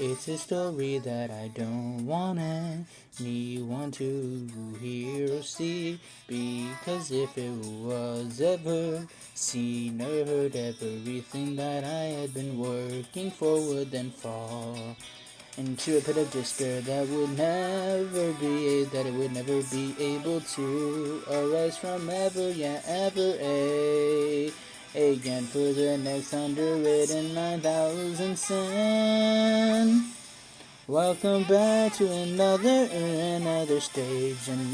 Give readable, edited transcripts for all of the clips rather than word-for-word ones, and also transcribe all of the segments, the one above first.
It's a story that I don't want anyone to hear or see, because if it was ever seen or heard, everything that I had been working for would then fall into a pit of despair that would never be able to arise from ever, yeah, ever again for the next 109,000 sin. Welcome back to another stage in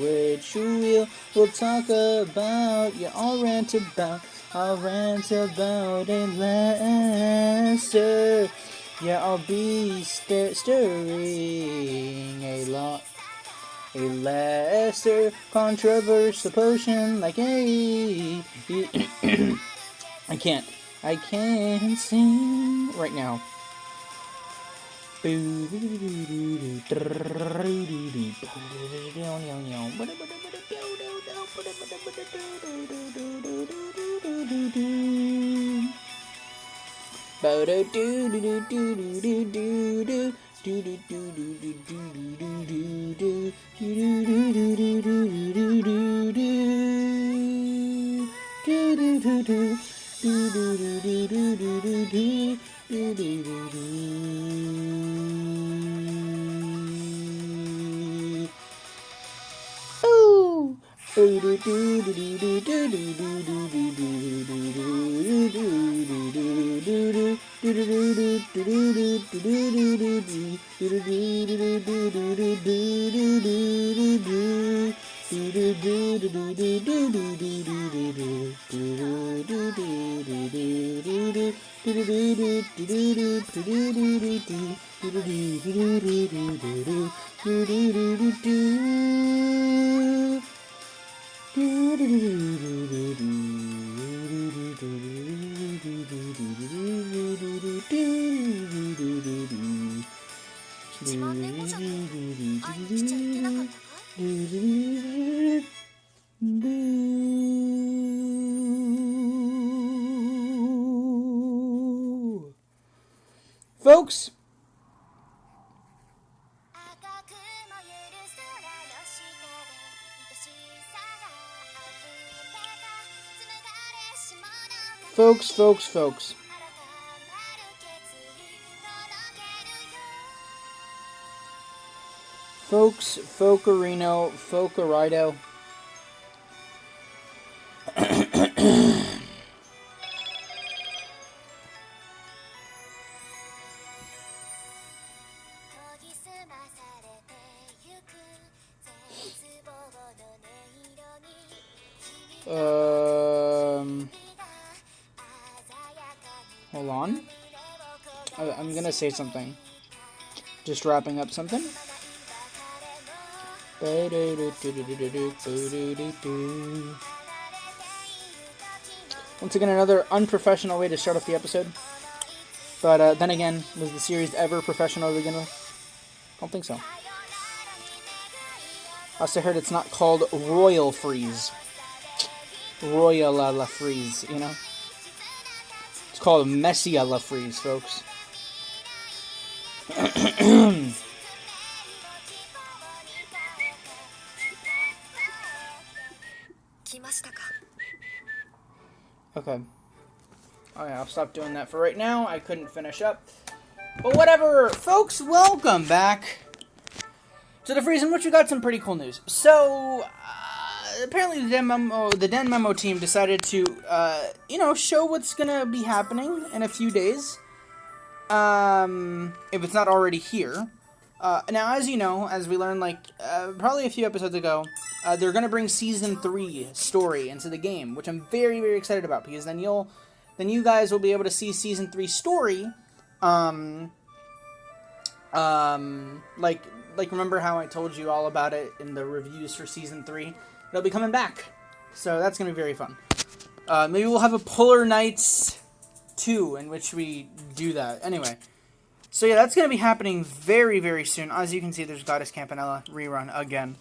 which we'll talk about, yeah, I'll rant about a lesser, yeah, I'll be stirring a lesser controversial potion like a I can't sing right now. Folks, Folkerino. Hold on. I'm gonna say something. Just wrapping up something. Once again, another unprofessional way to start off the episode. But then again, was the series ever professional to begin with? I don't think so. I also heard it's not called Royal Freeze. Royal La Freeze, you know? It's called Messy La Freeze, folks. Okay. Oh yeah, I'll stop doing that for right now. I couldn't finish up. But whatever, folks, welcome back to the Freeze, in which we got some pretty cool news. So, apparently the Den Memo team decided to, show what's gonna be happening in a few days. If it's not already here. Now, as you know, as we learned, probably a few episodes ago, they're gonna bring Season 3 story into the game, which I'm very, very excited about, because then you guys will be able to see Season 3 story, remember how I told you all about it in the reviews for Season 3? It'll be coming back, so that's gonna be very fun. Maybe we'll have a Polar Nights 2, in which we do that. Anyway, so yeah, that's gonna be happening very, very soon. As you can see, there's Goddess Campanella rerun again.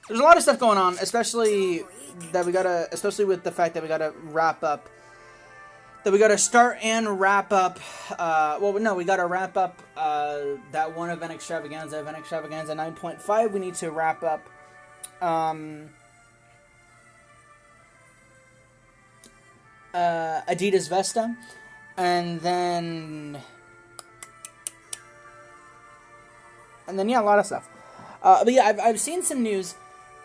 There's a lot of stuff going on, especially with the fact that we gotta wrap up. That we gotta start and wrap up. We gotta wrap up that one event extravaganza 9.5. We need to wrap up. Adidas Vesta, and then yeah, a lot of stuff. But yeah, I've seen some news,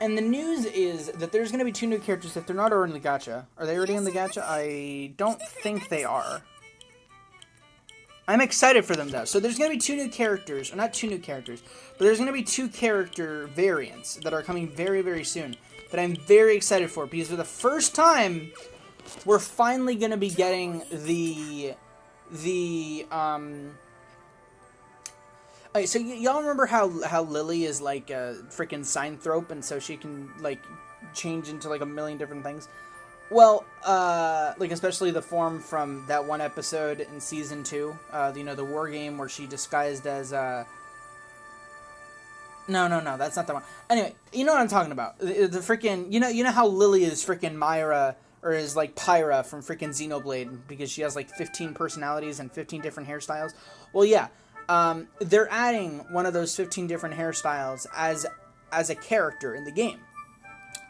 and the news is that there's going to be 2 new characters if they're not already in the gacha. Are they already in the gacha? I don't think they are. I'm excited for them though. So there's going to be 2 new characters, or not 2 new characters, but there's going to be 2 character variants that are coming very, very soon that I'm very excited for, because for the first time, we're finally going to be getting Okay, so y'all remember how Lily is like a freaking synthrope, and so she can like change into like a million different things? Well, especially the form from that one episode in Season 2, the war game where she disguised as, No, that's not the one. Anyway, you know what I'm talking about. The freaking, you know how Lily is freaking Myra, or is like Pyra from freaking Xenoblade, because she has like 15 personalities and 15 different hairstyles? Well, yeah, they're adding one of those 15 different hairstyles as a character in the game.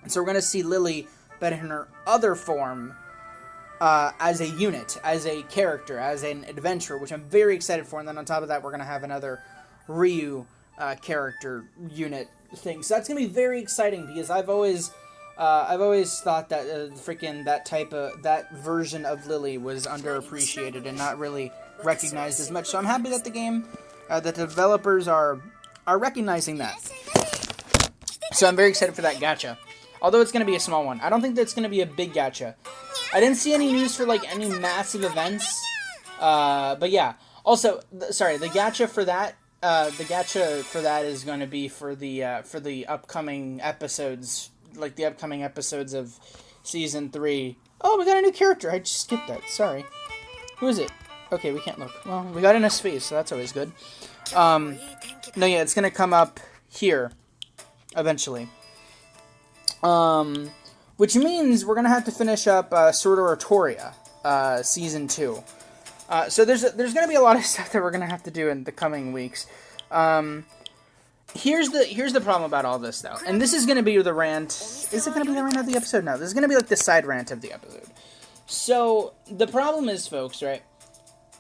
And so we're going to see Lily, but in her other form, as a unit, as a character, as an adventurer, which I'm very excited for. And then on top of that, we're going to have another Ryu character unit thing. So that's going to be very exciting, because I've always thought that that version of Lily was underappreciated and not really recognized as much. So I'm happy that the game, that the developers are recognizing that. So I'm very excited for that gacha. Although it's going to be a small one. I don't think that's going to be a big gacha. I didn't see any news for like any massive events. But yeah. Also, the gacha for that. The gacha for that is going to be for the upcoming episodes. Like the upcoming episodes of Season 3. Oh, we got a new character. I just skipped that. Sorry. Who is it? Okay, we can't look. Well, we got in his face, so that's always good. No, yeah, it's gonna come up here eventually. Which means we're gonna have to finish up Sword of Artoria, Season 2. So there's gonna be a lot of stuff that we're gonna have to do in the coming weeks. Here's the problem about all this, though. And this is going to be the rant. Is it going to be the rant of the episode? No, this is going to be like the side rant of the episode. So, the problem is, folks, right?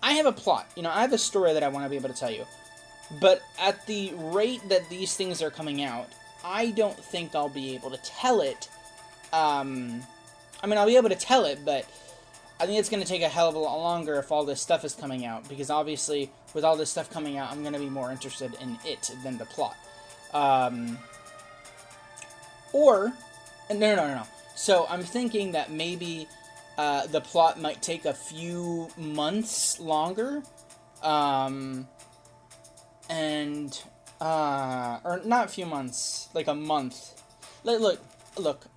I have a plot. I have a story that I want to be able to tell you. But at the rate that these things are coming out, I don't think I'll be able to tell it. I'll be able to tell it, but I think it's going to take a hell of a lot longer if all this stuff is coming out, because obviously, with all this stuff coming out, I'm going to be more interested in it than the plot. No. So, I'm thinking that maybe the plot might take a few months longer, and or not a few months, like a month. Look,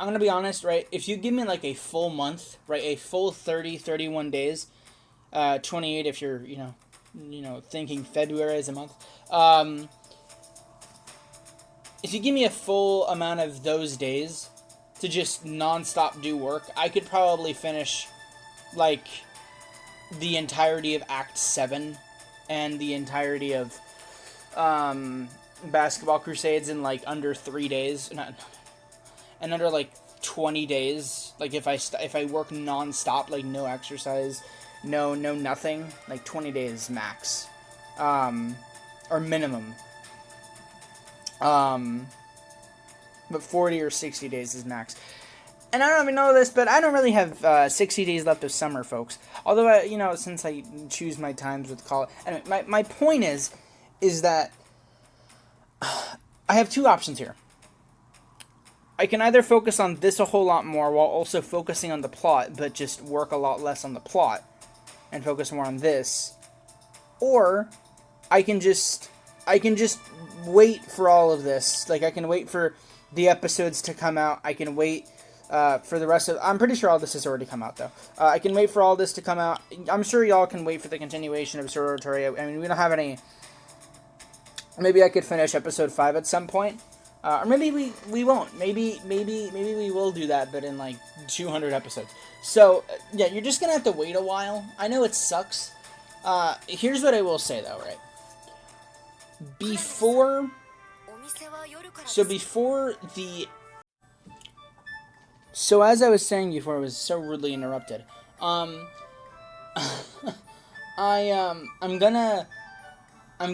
I'm gonna be honest, right? If you give me like a full month, right, a full 30, 31 days, 28 if you're, thinking February as a month. If you give me a full amount of those days to just non-stop do work, I could probably finish, like, the entirety of Act 7 and the entirety of Basketball Crusades in, like, under 3 days. And under, like, 20 days. Like, if I work non-stop, like, no exercise, no nothing, like, 20 days max. Or minimum. But 40 or 60 days is max. And I don't even know this, but I don't really have 60 days left of summer, folks. Although, since I choose my times with college. Anyway, my point is that I have two options here. I can either focus on this a whole lot more while also focusing on the plot, but just work a lot less on the plot and focus more on this. Or I can just wait for all of this. Like, I can wait for the episodes to come out. I can wait for the rest of... I'm pretty sure all this has already come out, though. I can wait for all this to come out. I'm sure y'all can wait for the continuation of Sororatory. I mean, we don't have any... Maybe I could finish episode 5 at some point. Or maybe we won't. Maybe we will do that, but in, like, 200 episodes. So, yeah, you're just gonna have to wait a while. I know it sucks. Here's what I will say, though, right? Before the... So as I was saying before, I was so rudely interrupted. I'm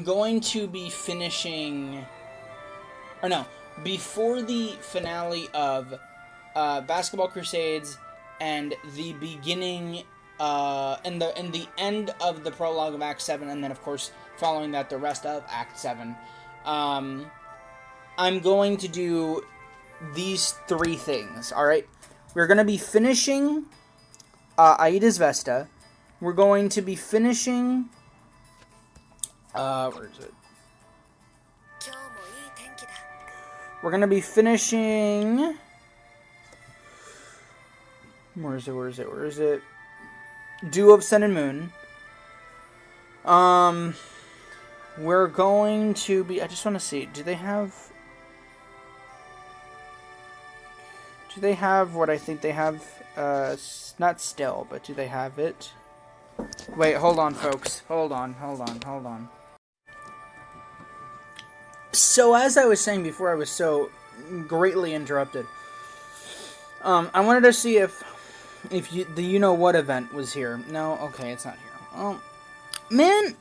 going to be finishing... Or no, before the finale of Basketball Crusades and the beginning... and the end of the prologue of Act 7, and then, of course, following that, the rest of Act 7, I'm going to do these 3 things, alright? We're going to be finishing Aida's Vesta. We're going to be finishing... where is it? We're going to be finishing... Where is it? Dew of Sun and Moon. We're going to be... I just want to see. Do they have what I think they have? Not still, but do they have it? Wait, hold on, folks. Hold on. So, as I was saying before, I was so greatly interrupted. I wanted to see if the You Know What event was here. No? Okay, it's not here. Oh, man,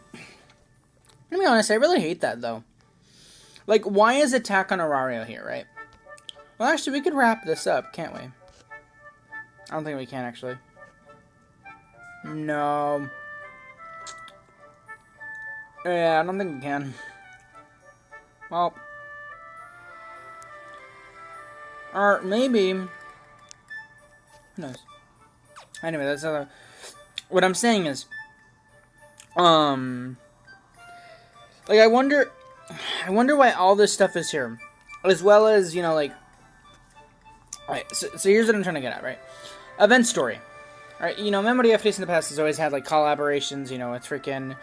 to be honest, I really hate that, though. Like, why is Attack on Aurario here, right? Well, actually, we could wrap this up, can't we? I don't think we can, actually. No. Yeah, I don't think we can. Well. Or maybe... Who knows? Anyway, that's another... What I'm saying is... Like, I wonder why all this stuff is here. As well as, like... Alright, so here's what I'm trying to get at, right? Event story. Alright, Memoria Freese in the past has always had, like, collaborations, with freaking...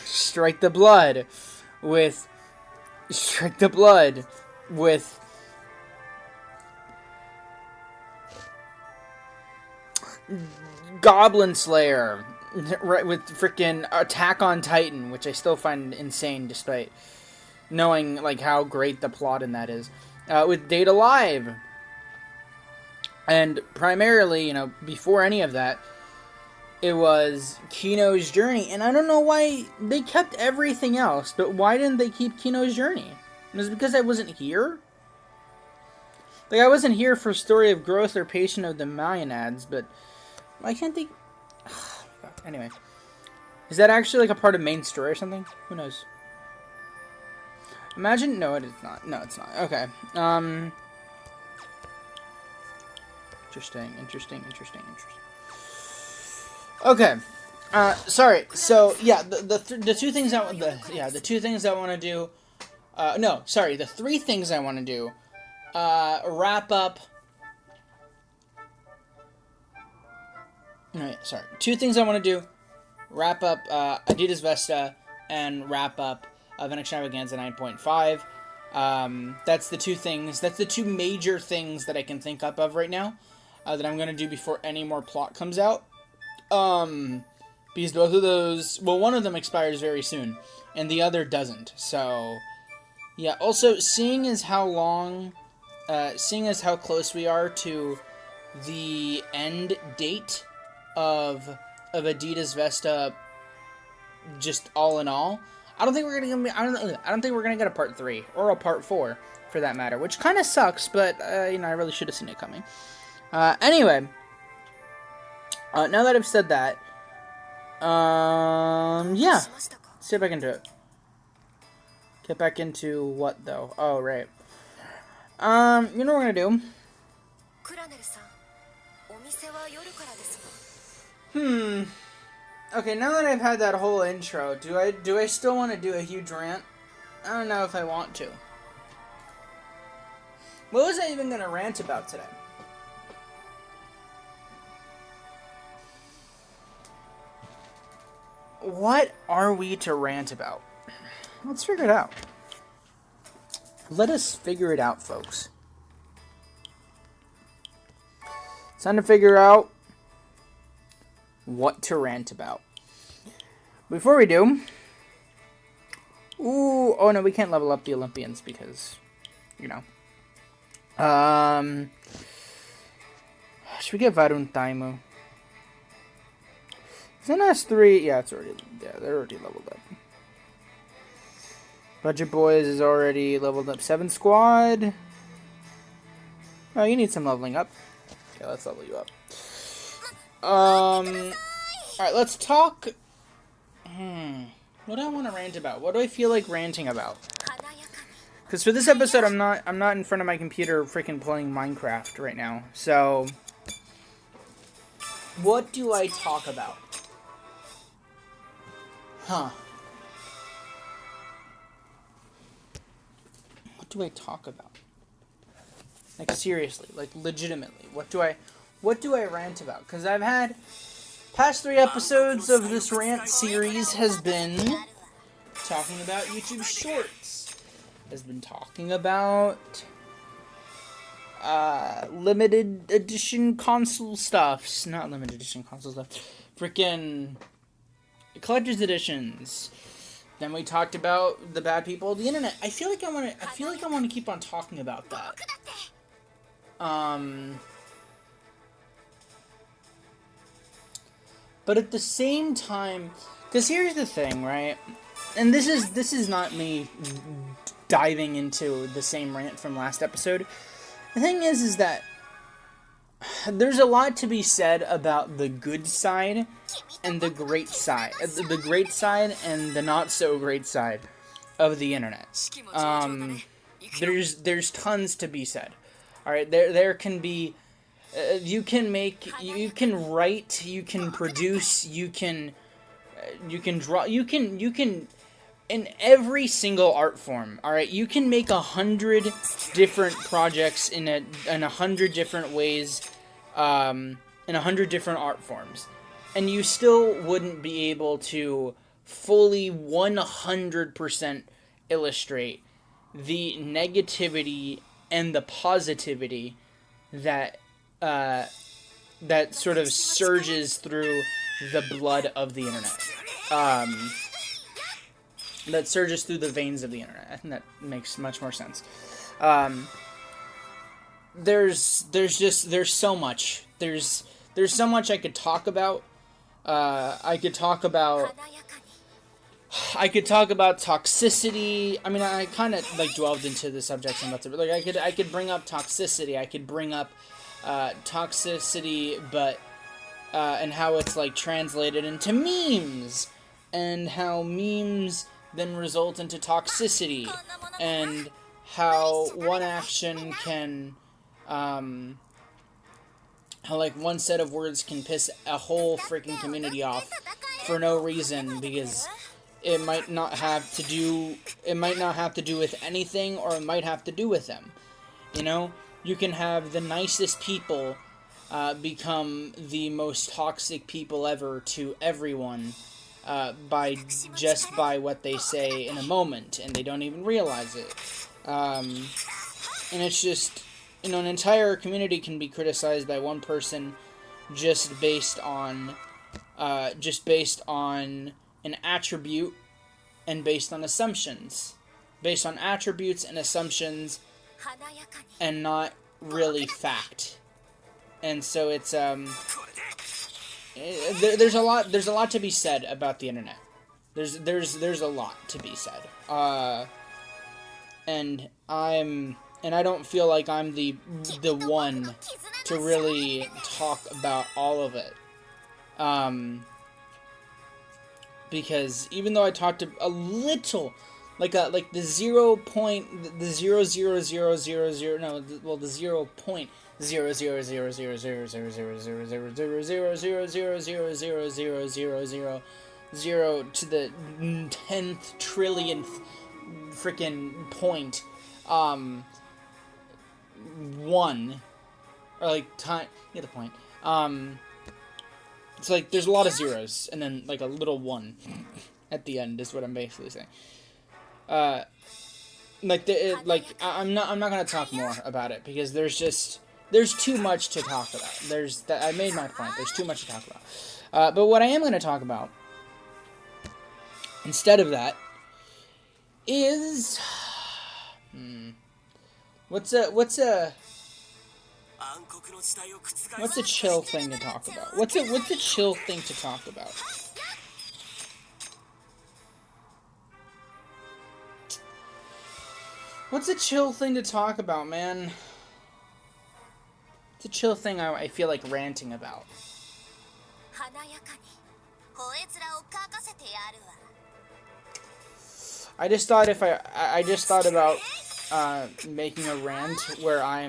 Strike the Blood. With... Goblin Slayer, right, with freaking Attack on Titan, which I still find insane despite knowing, like, how great the plot in that is. With Date Alive. And primarily, before any of that, it was Kino's Journey. And I don't know why they kept everything else, but why didn't they keep Kino's Journey? Was it because I wasn't here? Like, I wasn't here for Story of Growth or Patient of the Mayanads, but why can't they... Anyway. Is that actually, like, a part of main story or something? Who knows? Imagine... No, it is not. No, it's not. Okay. Interesting. Okay. Sorry. So, yeah, the two things I want to do No, sorry, the 3 things I want to do. Wrap up... No, sorry. 2 things I want to do. Wrap up Adidas Vesta and wrap up Van Extravaganza 9.5. That's the 2 things. That's the 2 major things that I can think up of right now that I'm going to do before any more plot comes out. Because both of those... Well, one of them expires very soon, and the other doesn't. So, yeah. Also, seeing as how close we are to the end date of Adidas Vesta, just all in all, I don't think we're gonna get. I don't think we're gonna get a part 3 or a part 4 for that matter, which kind of sucks. But I really should have seen it coming. Anyway, now that I've said that, yeah, let's get back into it. Get back into what though? Oh right. You know what we're gonna do? Okay, now that I've had that whole intro, do I still want to do a huge rant? I don't know if I want to. What was I even gonna rant about today? What are we to rant about? Let's figure it out. Let us figure it out, folks. It's time to figure out what to rant about. Before we do... oh no, we can't level up the Olympians because, should we get Varun Taimu? Is it S3? Yeah, they're already leveled up. Budget Boys is already leveled up. 7 squad. Oh, you need some leveling up. Okay, let's level you up. Alright, let's talk... What do I want to rant about? What do I feel like ranting about? Because for this episode, I'm not in front of my computer freaking playing Minecraft right now. So, what do I talk about? What do I talk about? Like, seriously, like, legitimately, what do I rant about? Because I've had... Past 3 episodes of this rant series has been talking about YouTube Shorts. Has been talking about limited edition console stuff. Not limited edition console stuff. Freaking collector's editions. Then we talked about the bad people of the internet. I feel like I want to keep on talking about that. But at the same time, because here's the thing, right? And this is not me diving into the same rant from last episode. The thing is that there's a lot to be said about the good side and the great side. The great side and the not so great side of the internet. There's tons to be said. All right, there can be... you can write, you can produce, you can draw, you can, in every single art form, alright, you can make 100 different projects in 100 different ways, in 100 different art forms, and you still wouldn't be able to fully 100% illustrate the negativity and the positivity that that sort of surges through the blood of the internet. That surges through the veins of the internet. I think that makes much more sense. There's so much. There's so much I could talk about. I could talk about toxicity. I mean, I kind of like delved into the subject I'm about to. Like, I could bring up toxicity. I could bring up toxicity, but and how it's like translated into memes, and how memes then result into toxicity, and how one action can how like one set of words can piss a whole freaking community off for no reason, because it might not have to do with anything, or it might have to do with them. You know, you can have the nicest people become the most toxic people ever to everyone by what they say in a moment, and they don't even realize it. And it's just, an entire community can be criticized by one person just based on an attribute and based on assumptions, based on attributes and assumptions, and not really fact. And so it's there's a lot to be said about the internet. There's a lot to be said. And I don't feel like I'm the one to really talk about all of it. Because even though I talked a little, like the 0 to the 10th trillionth freaking point, 1, or like time, you get the point. It's like there's a lot of zeros and then like a little 1 at the end is what I'm basically saying. I'm not gonna talk more about it because there's too much to talk about. I made my point. There's too much to talk about. But what I am gonna talk about instead of that is what's a chill thing to talk about? What's a chill thing to talk about? What's a chill thing to talk about, man? It's a chill thing I feel like ranting about. I just thought about making a rant where I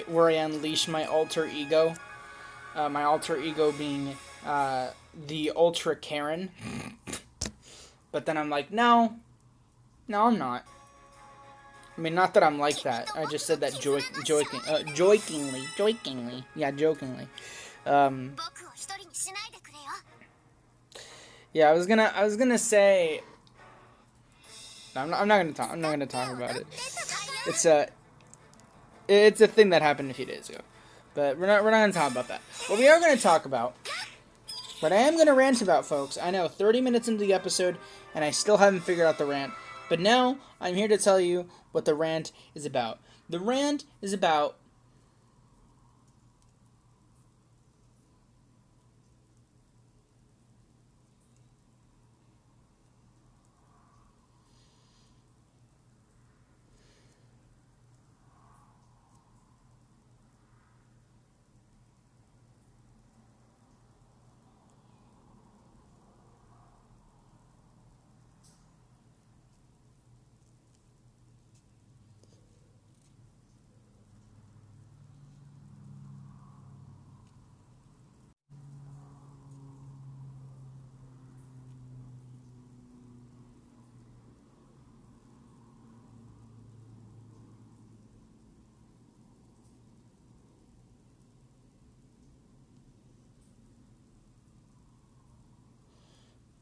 unleash my alter ego. My alter ego being the Ultra Karen. But then I'm like, no, I'm not. I mean, not that I'm like that. I just said that jokingly. Yeah, jokingly. Yeah, I was gonna say. I'm not gonna talk about it. It's a thing that happened a few days ago, but we're not gonna talk about that. What we are gonna talk about, what I am gonna rant about, folks. I know, 30 minutes into the episode, and I still haven't figured out the rant. But now I'm here to tell you what the rant is about. The rant is about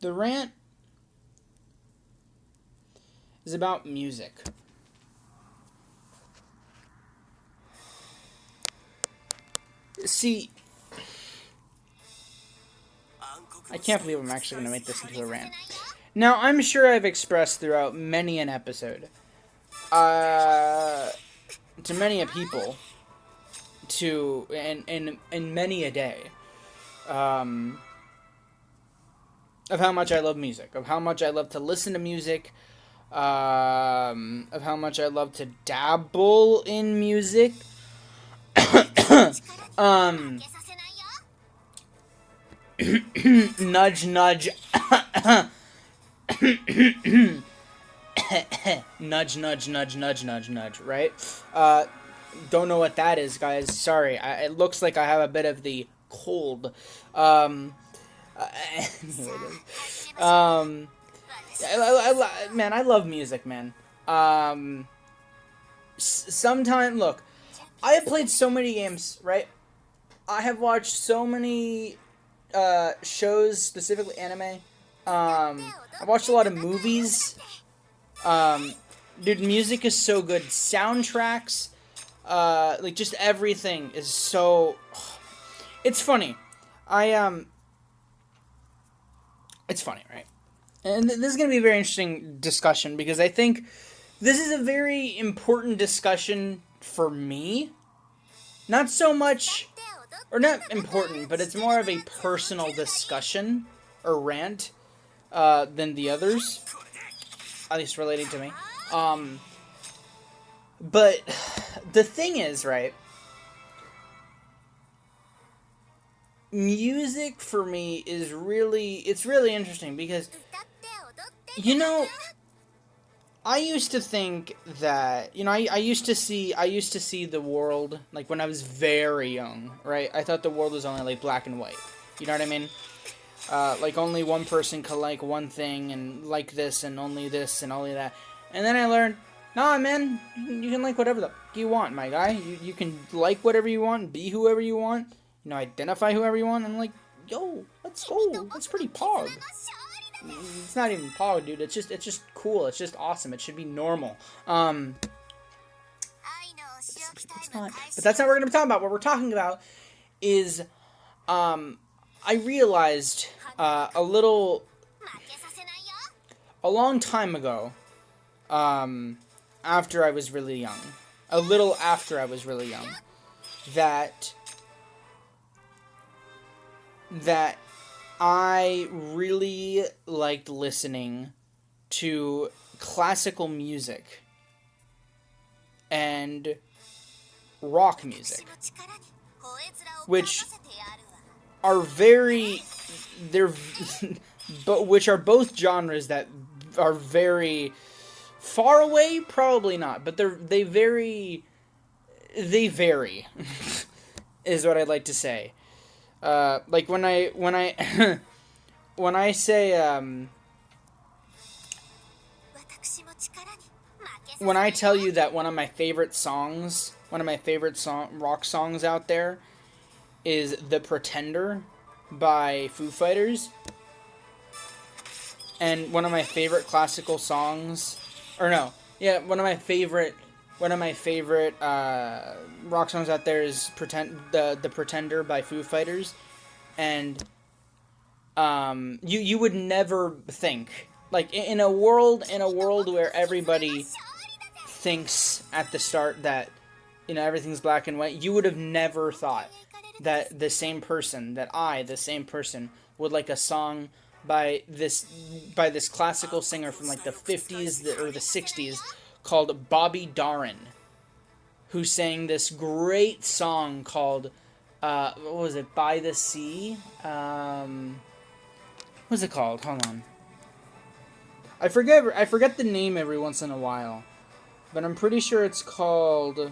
the rant is about music. See, I can't believe I'm actually going to make this into a rant. Now, I'm sure I've expressed throughout many an episode, to many a people, in many a day, of how much I love music, of how much I love to listen to music, of how much I love to dabble in music. Nudge, nudge. Nudge, nudge, nudge, nudge, nudge, nudge, right? Don't know what that is, guys. Sorry. It looks like I have a bit of the cold. um, man, I love music, man. Sometime, look, I have played so many games, right? I have watched so many shows, specifically anime. I've watched a lot of movies. Dude, music is so good. Soundtracks, like just everything is so. It's funny. It's funny, right? And this is going to be a very interesting discussion because I think this is a very important discussion for me. Not so much, or not important, but it's more of a personal discussion or rant than the others, at least relating to me. But the thing is, right? Music for me is it's really interesting because, you know, I used to think that, you know, I used to see the world, like, when I was very young, right? I thought the world was only, like, black and white. You know what I mean? Like, only one person could like one thing and like this and only that. And then I learned, nah, man, you can like whatever the f*** you want, my guy. You can like whatever you want, be whoever you want, you know, identify whoever you want. And I'm like, yo, let's go. That's pretty pog. It's not even pog, dude. It's just cool. It's just awesome. It should be normal. It's not. But that's not what we're gonna be talking about. What we're talking about is, I realized a long time ago, after I was really young, that I really liked listening to classical music and rock music, which are which are both genres that are very far away, probably not, but they vary, is what I'd like to say. Like when I when I say when I tell you that one of my favorite rock songs out there is The Pretender by Foo Fighters, and one of my favorite classical songs, one of my favorite rock songs out there is The Pretender by Foo Fighters, and you would never think, like, in a world where everybody thinks at the start that, you know, everything's black and white, you would have never thought that the same person would like a song by this classical singer from like the 50s or the 60s called Bobby Darin, who sang this great song called what was it, By the Sea? What was it called? Hold on. I forget the name every once in a while, but I'm pretty sure it's called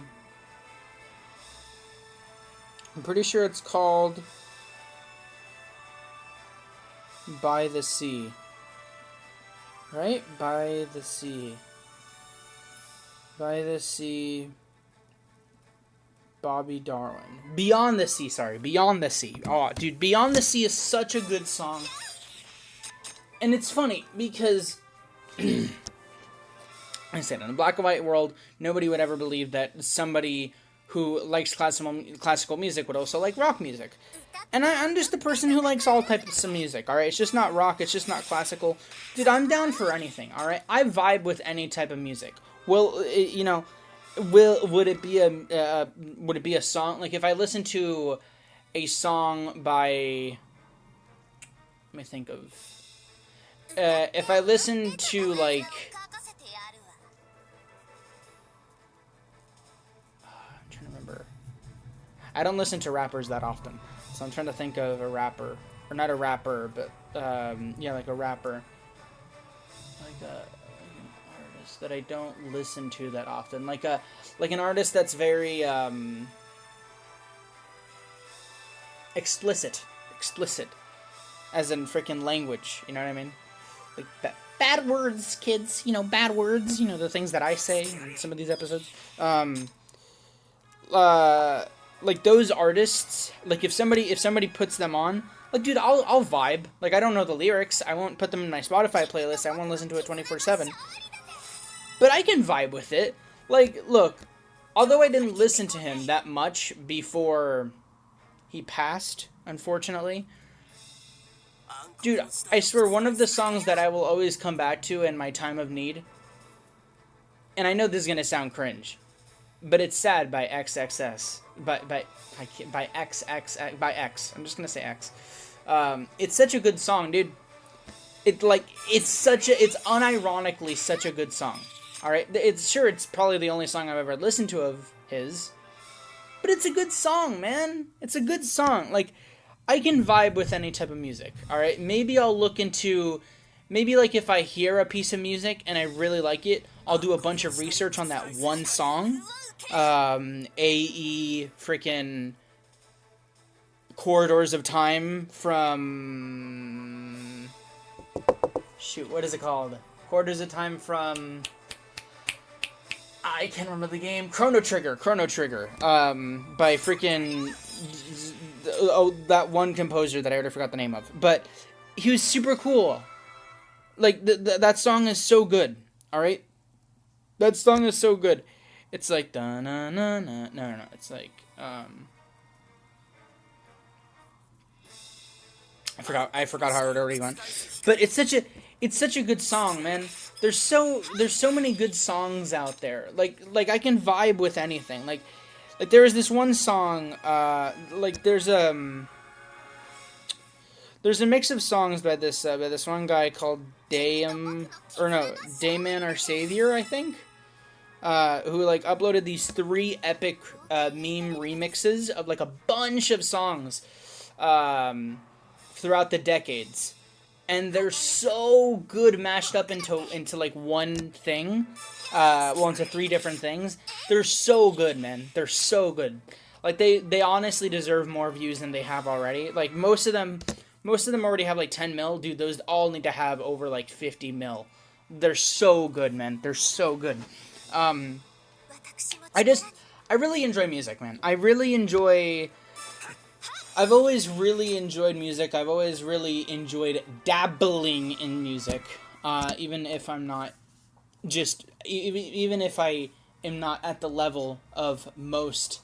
By the Sea. Right? By the Sea. Bobby Darwin. Beyond the Sea, sorry. Beyond the Sea. Oh, dude, Beyond the Sea is such a good song. And it's funny because I said, in a black and white world, nobody would ever believe that somebody who likes classical music would also like rock music. And I'm just a person who likes all types of music, alright? It's just not rock, it's just not classical. Dude, I'm down for anything, alright? I vibe with any type of music. Well, you know, would it be a song? Like, if I listen to a song by... Let me think of... if I listen to, like... I don't listen to rappers that often, so I'm trying to think of a rapper, or not a rapper, but like a rapper, like an artist that I don't listen to that often, like an artist that's very explicit. as in freaking language. You know what I mean? Like bad words, kids. You know, bad words. You know, the things that I say in some of these episodes. Like those artists. Like if somebody puts them on. Like, dude, I'll vibe. Like, I don't know the lyrics. I won't put them in my Spotify playlist. I won't listen to it 24/7. But I can vibe with it. Like, look, although I didn't listen to him that much before he passed, unfortunately, dude, I swear, one of the songs that I will always come back to in my time of need, and I know this is gonna sound cringe, but it's "Sad" by XXS, by X. I'm just gonna say X. It's such a good song, dude. It's unironically such a good song. All right, it's probably the only song I've ever listened to of his, but it's a good song, man. It's a good song. Like, I can vibe with any type of music. All right, maybe I'll look into, maybe like if I hear a piece of music and I really like it, I'll do a bunch of research on that one song. AE freaking Corridors of Time from, shoot, what is it called? Corridors of Time from, I can't remember the game. Chrono Trigger. By freaking, that one composer that I already forgot the name of. But he was super cool. Like, that song is so good. Alright? That song is so good. It's like, da na na na. No. It's like, I forgot how it already went. But it's such a good song, man. There's so many good songs out there. Like I can vibe with anything. Like there was this one song, like there's a mix of songs by this one guy called Dayman or Savior, I think. Who like uploaded these 3 epic meme remixes of like a bunch of songs throughout the decades, and they're so good mashed up into like one thing, into 3 different things. They're so good, man. They're so good. Like they honestly deserve more views than they have already. Like most of them already have like 10 mil. Dude, those all need to have over like 50 mil. They're so good, man. They're so good. I really enjoy music, man. I've always really enjoyed music. I've always really enjoyed dabbling in music. Even if I'm not even if I am not at the level of most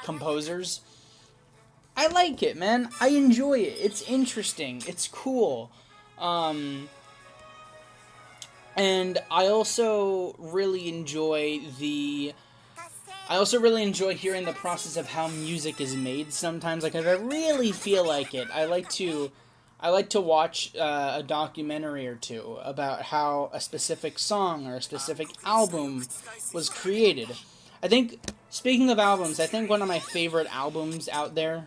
composers. I like it, man. I enjoy it. It's interesting. It's cool. And I also really enjoy hearing the process of how music is made sometimes. Like, if I really feel like it, I like to watch a documentary or two about how a specific song or a specific album was created. I think, speaking of albums, I think one of my favorite albums out there,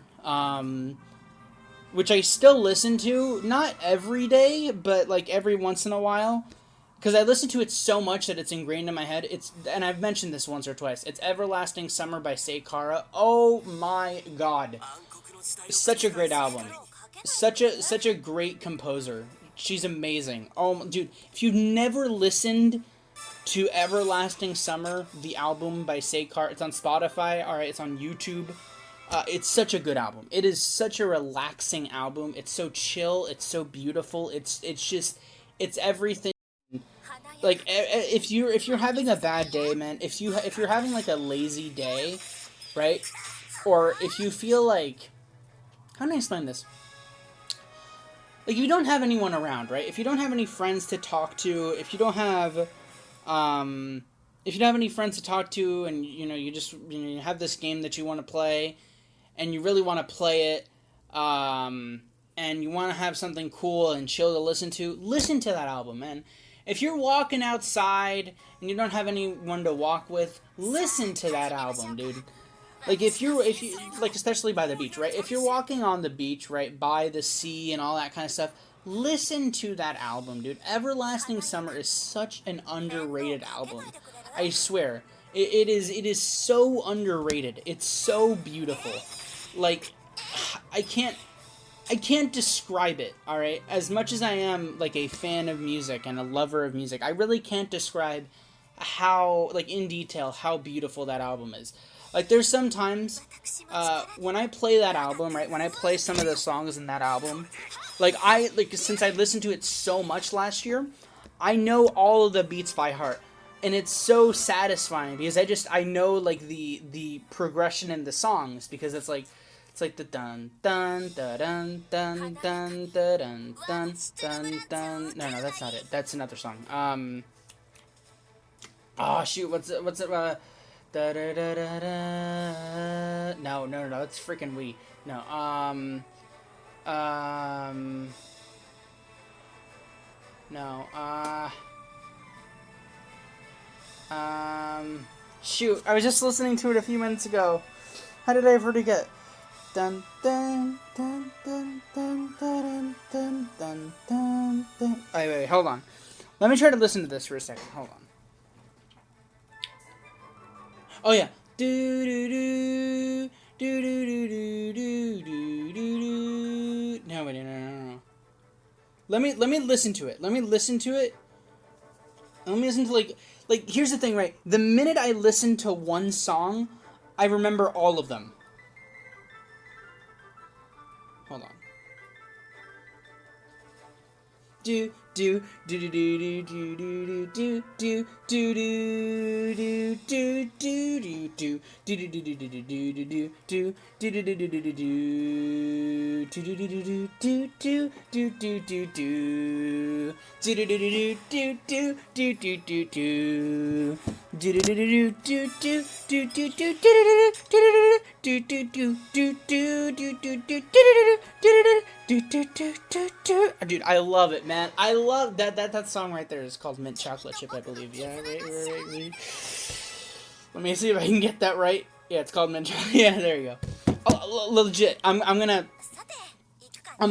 which I still listen to, not every day, but like every once in a while, because I listen to it so much that it's ingrained in my head. And I've mentioned this once or twice. It's Everlasting Summer by Seycara. Oh my god. Such a great album. Such a great composer. She's amazing. Oh, dude, if you've never listened to Everlasting Summer, the album by Seycara, it's on Spotify, alright, it's on YouTube. It's such a good album. It is such a relaxing album. It's so chill. It's so beautiful. It's everything. Like, if you're having a bad day, man, if you're having like a lazy day, right? Or if you feel like, how do I explain this? Like, if you don't have anyone around, right? If you don't have any friends to talk to, if you don't have any friends to talk to, and you have this game that you want to play, and you really want to play it, and you want to have something cool and chill to listen to that album, man. If you're walking outside and you don't have anyone to walk with, listen to that album, dude. Like, if you like, especially by the beach, right? If you're walking on the beach, right, by the sea and all that kind of stuff, listen to that album, dude. Everlasting Summer is such an underrated album. I swear. It is so underrated. It's so beautiful. Like, I can't describe it, alright? As much as I am, like, a fan of music and a lover of music, I really can't describe how, like, in detail, how beautiful that album is. Like, there's some times, when I play that album, right, when I play some of the songs in that album, like, since I listened to it so much last year, I know all of the beats by heart. And it's so satisfying, because I know, like, the progression in the songs, because it's like the dun dun dun dun dun dun dun dun dun dun. No, that's not it. That's another song. Oh shoot, what's it? Da da da da da. No, that's freaking We. No. No. Shoot, I was just listening to it a few minutes ago. How did I forget? Dun dun dun dun dun dun dun dun dun dun. Wait, hold on. Let me try to listen to this for a second. Hold on. Oh yeah. Do do do do do do do do do. No wait, no. Let me listen to it. Let me listen to it. Let me listen to like here's the thing, right? The minute I listen to one song, I remember all of them. Hold on. Do do do do do do do do do do do do do do Dude, I love it, man. I love that song right there is called Mint Chocolate Chip, I believe. Yeah, right. Let me see if I can get that right. Yeah, it's called Mint Chocolate. Yeah, there you go. Oh, legit. I'm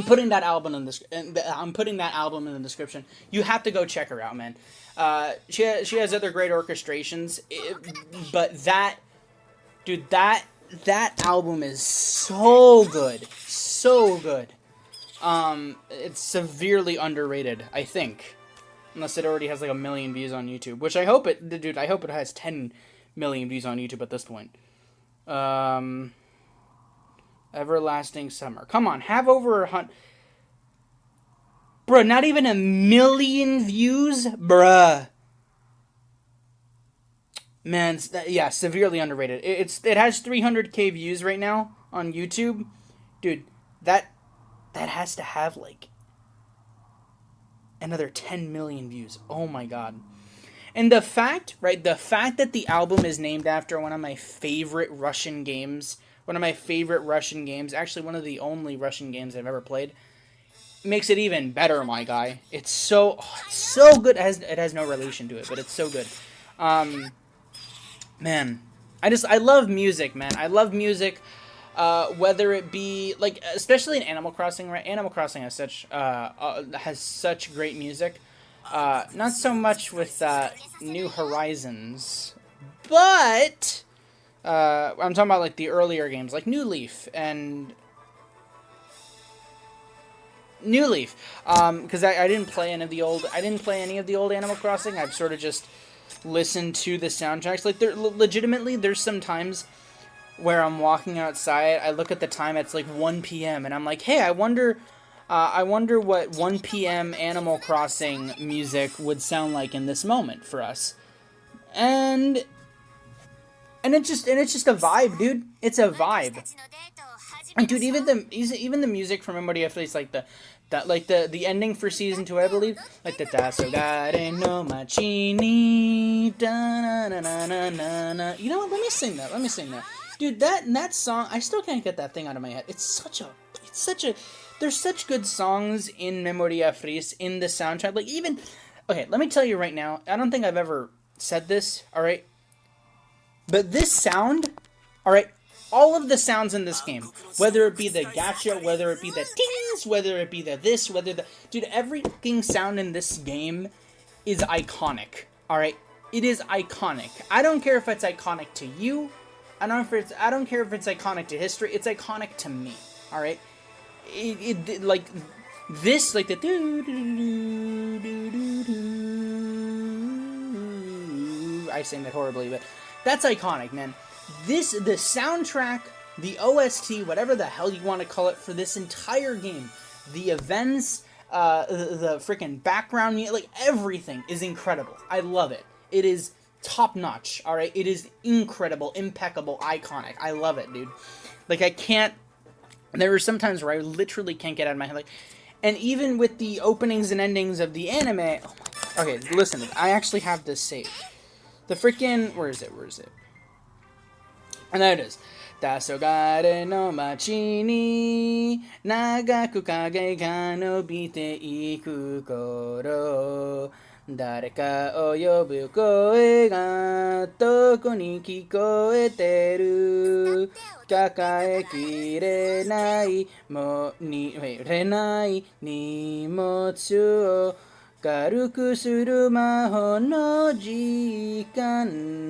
putting that album in the description. You have to go check her out, man. She has other great orchestrations, but that album is so good. So good. It's severely underrated, I think. Unless it already has like 1 million views on YouTube, which I hope it has 10 million views on YouTube at this point. Everlasting Summer. Come on, have over 100. Bruh, not even 1 million views? Bruh. Man, yeah, severely underrated. It has 300k views right now on YouTube. Dude, that has to have like another 10 million views. Oh my god. And the fact that the album is named after one of my favorite Russian games, actually one of the only Russian games I've ever played, makes it even better, my guy. It's so good. It has no relation to it, but it's so good. Man, I love music, man. I love music. Whether it be like, especially in Animal Crossing, right? Animal Crossing has such great music. Not so much with New Horizons, but I'm talking about like the earlier games, like New Leaf. Because I didn't play any of the old Animal Crossing. I've sort of just listened to the soundtracks. Like, legitimately, there's some times where I'm walking outside, I look at the time, it's like 1 p.m. and I'm like, hey, I wonder what 1 p.m. Animal Crossing music would sound like in this moment for us. And it's just a vibe, dude. It's a vibe. And dude, even the music from Memoria Freese, like the ending for season 2, I believe, like the Tasogare no Machini, da na na na na na. You know what? Let me sing that. Dude, that song, I still can't get that thing out of my head. It's such a there's such good songs in Memoria Freese, in the soundtrack. Like, even, okay, let me tell you right now, I don't think I've ever said this, alright? But this sound, alright, all of the sounds in this game, whether it be the gacha, whether it be the tings, whether it be the this, dude, every fucking sound in this game is iconic, alright? It is iconic. I don't care if it's iconic to you, I don't care if it's iconic to history, it's iconic to me, alright? it like this, like the I sing that horribly, but that's iconic, man. The soundtrack, the OST, whatever the hell you want to call it, for this entire game, the events, the freaking background music, like everything is incredible. I love it. It is top notch. All right, it is incredible, impeccable, iconic. I love it, dude. Like I can't. There are some times where I literally can't get out of my head, like, and even with the openings and endings of the anime. Oh my God. Okay, listen. I actually have this saved. The freaking where is it? And there it is. 黄昏の街に長く影が伸びていく頃、誰かを呼ぶ声がどこに聞こえてる、抱えきれない荷物を軽くする魔法の時間、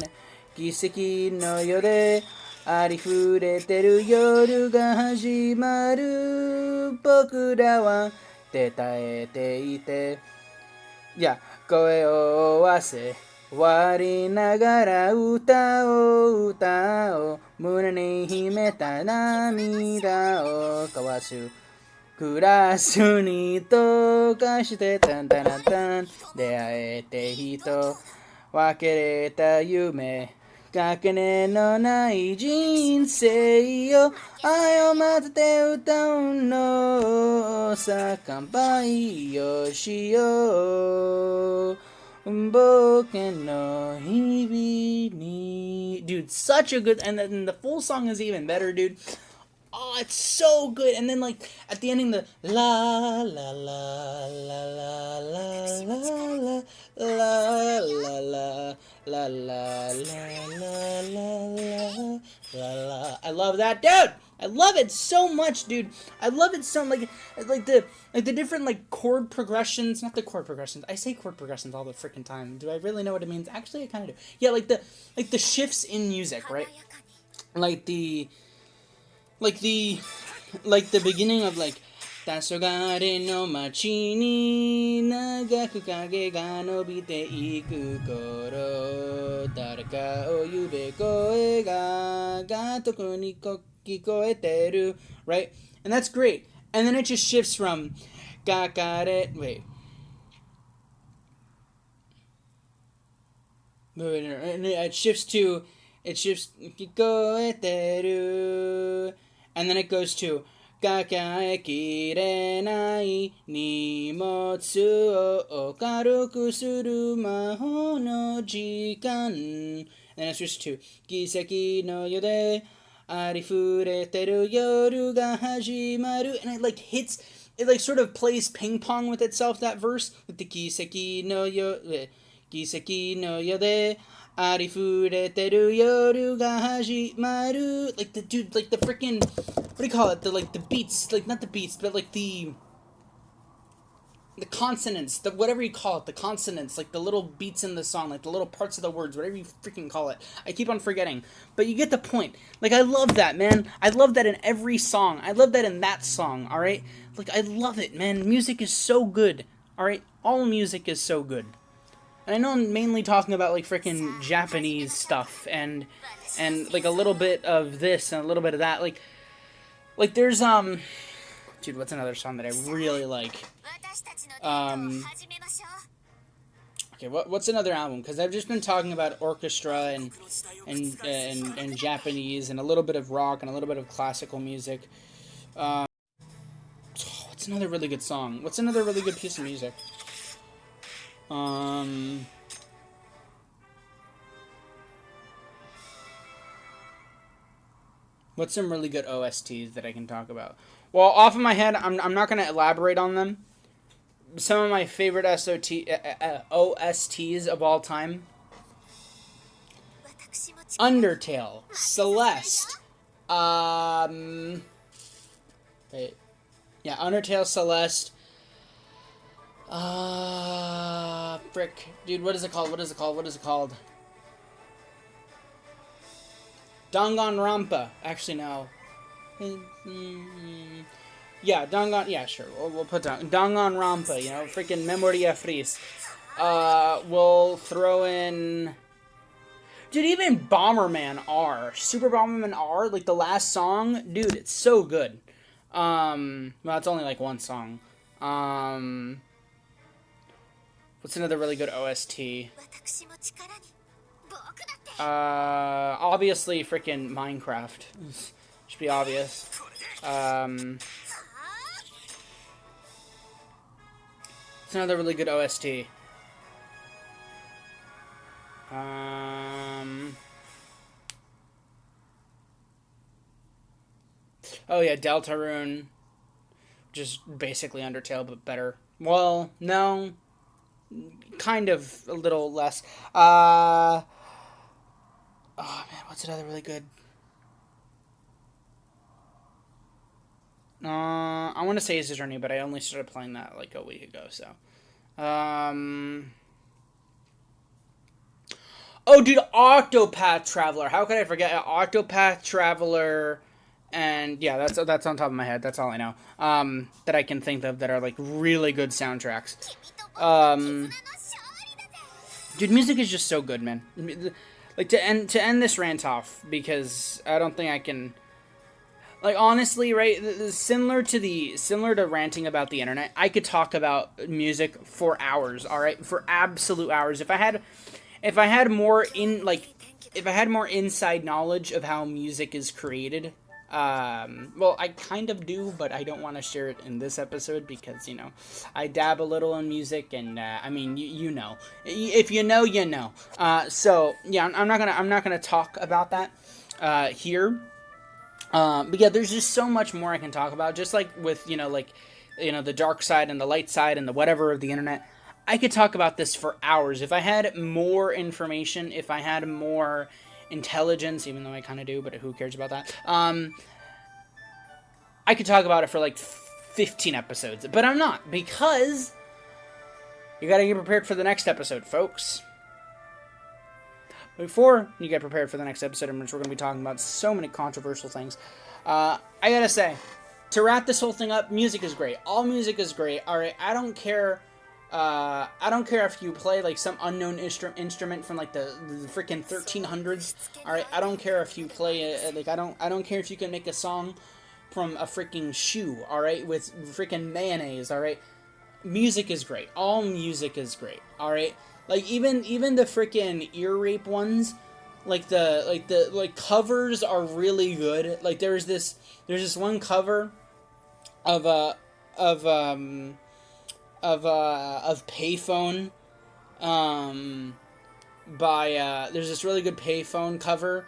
奇跡の世でありふれてる夜が始まる、僕らは伝えていて、いや声を合わせ終わりながら歌を胸に秘めた涙を交わす、クラスに溶かしてタンタラタン、出会えて人分けれた夢、かけねのない人生よ、愛を混ぜて歌うのさ、乾杯をしよう、僕の日々に。Dude, such a good, and then the full song is even better, dude. Oh, it's so good. And then like at the ending, the la la la la la la la la la la la la la. I love that, dude. I love it so much, dude. I love it so like the different like chord progressions. Not the chord progressions. I say chord progressions all the freaking time. Do I really know what it means? Actually, I kind of do. Yeah, like the shifts in music, right? Like the beginning of like 黄昏の街に長く影が伸びていく頃、誰かを呼べ声がどこに聞こえてる right? And that's great. And then it just shifts from and it shifts to聞こえてる, and then it goes to 抱えきれない荷物を軽くする魔法の時間, and then it switches to 奇跡の世でありふれてる夜が始まる, and it like hits, it like sort of plays ping pong with itself, that verse, with the 奇跡の世でありふれてる夜が始まる, like the dude, like the freaking, what do you call it, the like the beats, like not the beats, but like the consonants, the whatever you call it, the consonants, like the little beats in the song, like the little parts of the words, whatever you freaking call it. I keep on forgetting, but you get the point. Like I love that, man. I love that in every song. I love that in that song. All right, like I love it, man. Music is so good. All right, all music is so good. And I know I'm mainly talking about like freaking Japanese stuff and like a little bit of this and a little bit of that. Like there's dude, what's another song that I really like? Okay, what's another album? Because I've just been talking about orchestra and Japanese and a little bit of rock and a little bit of classical music. What's another really good song? What's another really good piece of music? What's some really good OSTs that I can talk about? Well, off of my head, I'm not going to elaborate on them. Some of my favorite OSTs of all time: Undertale, Celeste, Undertale, Celeste. Frick, dude, what is it called? Danganronpa. Actually, no. Yeah, Dangan. Yeah, sure. We'll put down Danganronpa. You know, freaking Memoria Freeze. We'll throw in. Dude, even Bomberman R, Super Bomberman R, like the last song, dude, it's so good. Well, it's only like one song. What's another really good OST? Obviously, freaking Minecraft. Should be obvious. It's another really good OST. Oh yeah, Deltarune. Just basically Undertale, but better. Well, no. Kind of a little less. Oh man, what's another really good? I want to say Ace Attorney, but I only started playing that like a week ago, so. Oh, dude, Octopath Traveler. How could I forget Octopath Traveler? And yeah, that's on top of my head. That's all I know. That I can think of that are like really good soundtracks. Dude, music is just so good, man. Like to end this rant off, because I don't think I can. Like, honestly, right, similar to ranting about the internet, I could talk about music for hours, all right, for absolute hours. If I had more inside knowledge of how music is created, well, I kind of do, but I don't want to share it in this episode because, you know, I dab a little in music, and I mean, you know, if you know, you know. So yeah, I'm not gonna talk about that here. But yeah, there's just so much more I can talk about. Just like with, the dark side and the light side and the whatever of the internet. I could talk about this for hours. If I had more information, if I had more intelligence, even though I kind of do, but who cares about that? I could talk about it for like 15 episodes. But I'm not, because you gotta get prepared for the next episode, folks. Before you get prepared for the next episode, in which we're going to be talking about so many controversial things, I gotta say, to wrap this whole thing up, music is great. All music is great. All right, I don't care if you play like some unknown instrument from like the freaking 1300s. All right, I don't care if you play I don't care if you can make a song from a freaking shoe. All right, with freaking mayonnaise. All right, music is great. All music is great. All right. Like, even the freaking ear rape ones, like the covers are really good. Like, there's this one cover of Payphone, by there's this really good Payphone cover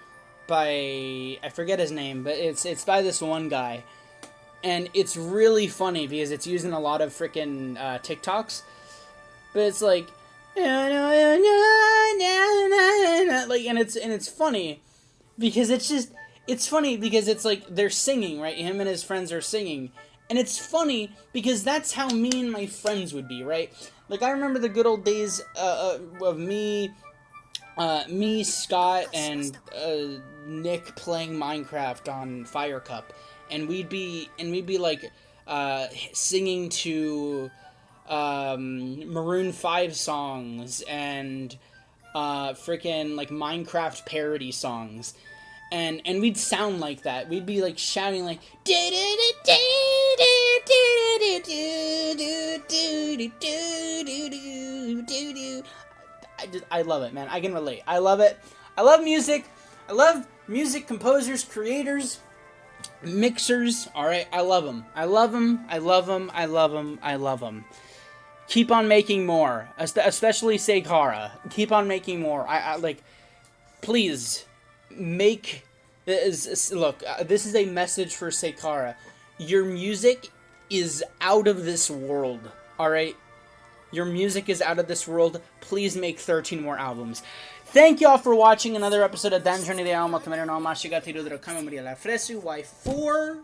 by, I forget his name, but it's by this one guy, and it's really funny because it's using a lot of freaking TikToks, but it's like, like, and it's funny because it's funny because it's like they're singing, right? Him and his friends are singing, and it's funny because that's how me and my friends would be, right? Like, I remember the good old days of me, Scott, and Nick playing Minecraft on Fire Cup, and we'd be like singing to Maroon 5 songs and freaking like Minecraft parody songs, and we'd sound like that. We'd be like shouting like I love it, man. I can relate. I love it. I love music. I love music composers, creators, mixers. All right, I love them. I love them. I love them. I love them. I love them. Keep on making more, especially Seycara. Keep on making more. I like, please make this. Look, this is a message for Seycara. Your music is out of this world. All right, your music is out of this world. Please make 13 more albums. Thank y'all for watching another episode of Dungeon de Alma. To Memoria Freese Y4.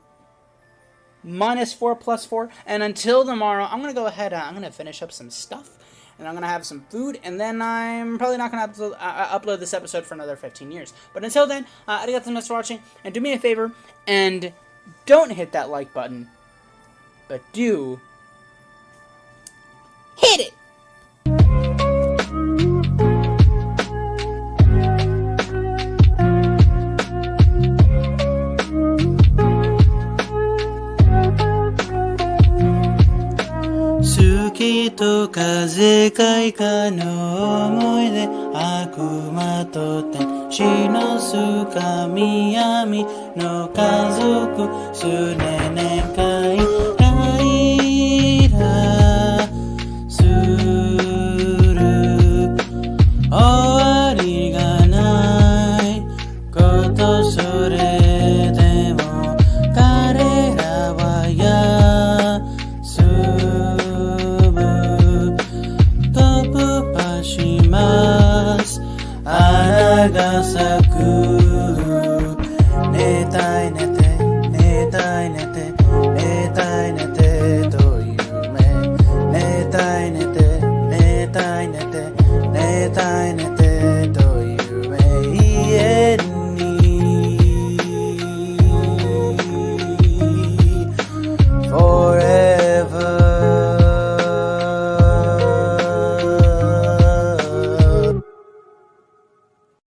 -4 +4, and until tomorrow, I'm gonna go ahead. I'm gonna finish up some stuff, and I'm gonna have some food, and then I'm probably not gonna upload this episode for another 15 years. But until then, arigatou for watching, and do me a favor and don't hit that like button. but do hit it! Suki to kaze kai ka no omoide akuma to ten shinosu kamiyami no kazoku sunenen kai raira suru owari ga nai koto sore demo karera wa花が咲く寝たい寝て寝たい寝て寝たい寝てと夢寝たい寝て寝たい寝て